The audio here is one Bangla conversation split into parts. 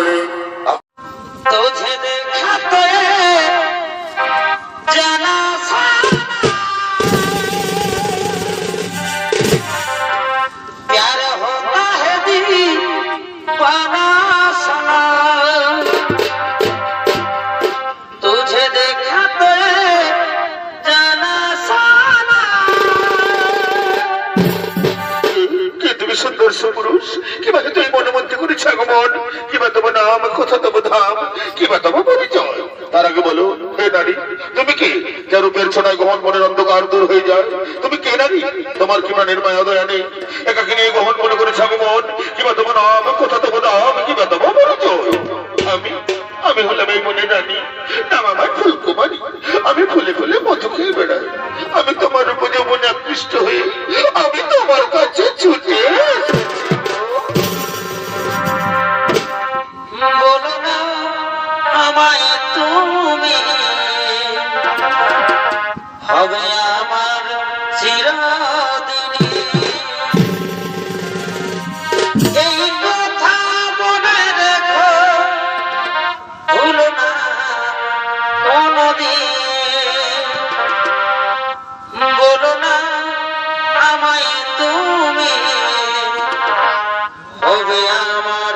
বলে तुझे देखा तो जाना प्यार होता है दीवाना सना तुझे देखा तो जाना साना তুমি সুন্দর সুপুরুষ কিবা তুই মনে মধ্যে করেছ আগমন কিবা তোমার নাম কথা তব ধাম কিবা তোমার পরিচয় তার আগে বলো হে নারী তুমি কি যার রূপের ছোটায় গহন মনের অন্ধকার দূর হয়ে যায় তুমি কে নারী তোমার কি প্রাণের মায়া দয়া নেই একাকে নিয়ে গহন মনে করেছ আগমন কিবা তোমার নাম কথা তব ধাম কিবা তোমার পরিচয় আমি হলাম এই মনে রানী নাম আমার ফুলকুমারী আমি ফুলে ফুলে মধু খেয়ে বেড়াই আমি তোমার উপর যৌবনে আকৃষ্ট হয়ে আমি তোমার কাছে ছুটে बोलो ना আমায় তুমি হবে আমার চিরদিনী এই কথা মনে রেখো ভুলো না কোনদিন বলো না আমায় তুমি হবে আমার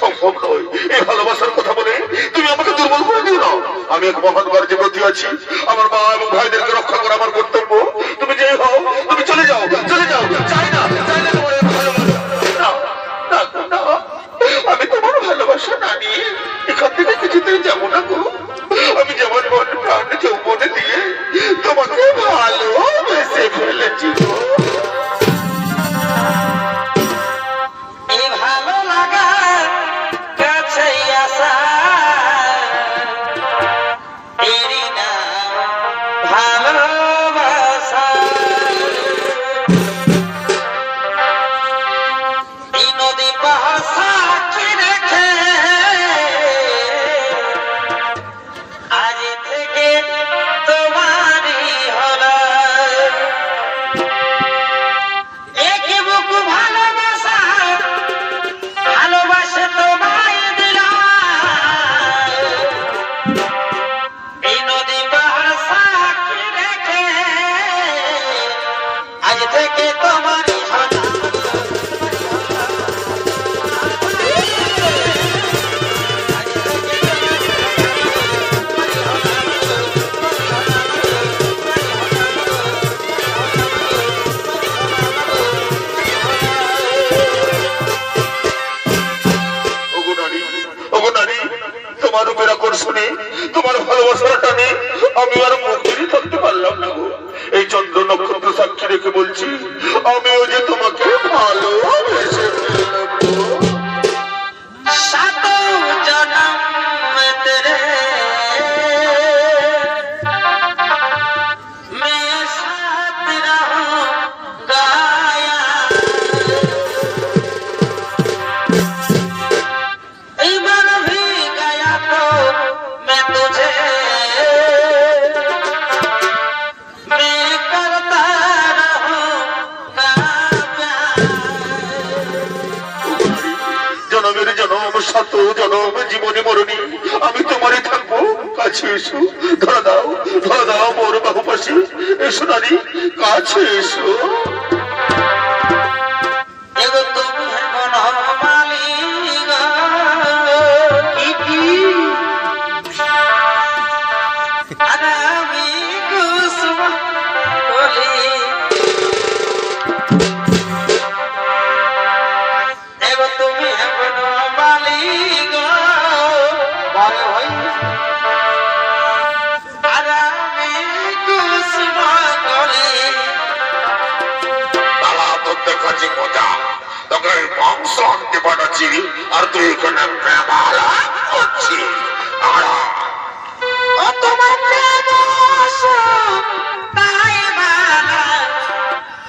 সম্ভব নয় এই ভালোবাসার কথা বলে তুমি আমাকে দুর্বল করে দিও না আমি এক মহান কার্যে ব্রতী আছি আমার মা এবং ভাইদেরকে রক্ষা করা আমার কর্তব্য তুমি যে হও তুমি চলে যাও চাই না তোমার ভালোবাসা না আমি তোমার ভালোবাসা না নিয়ে এখান থেকে কিছুতেই যাবো না গো আমি যেমন মন প্রাণ যৌবনে দিয়ে তোমাকে ভালোবেসে ফেলেছি গো তোমার ভালোবাসার টানে আমি আর মুখেরই থাকতে পারলাম না গো এই চন্দ্র নক্ষত্র সাক্ষী রেখে বলছি আমিও যে তোমাকে ভালোবেসে ফেললাম सातों जन्म में तेरे मैं साथ रहूंगा एक बार भी गया तो मैं तुझे मैं करता रहूंगा प्यार জনমের জনম শত জনম জীবনে মরণী আমি তোমারই থাকবো কাছে এসো ধরা দাও মোর বাহু পাশে এসো নারী কাছে এসো एगो तुम है बनमाली अरे আমি কুসুম কলি एगो तुम है बनमाली বলে হই अरे আমি কুসুম কলি তালা তো দেখাচ্ছি মজা তোকে বংশ আনতে পাঠাচ্ছি আর তুই এখানে প্রেমালা করছি ও তোমার প্রেম তাই বালা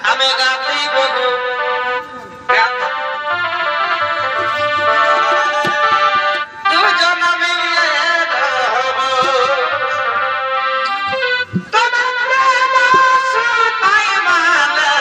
আমি গাতি বগু দুজন মিলে রহব তোমার প্রেম তাই বালা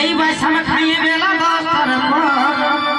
এই বয়স আমি খাইয়ে বেলা 10টার পর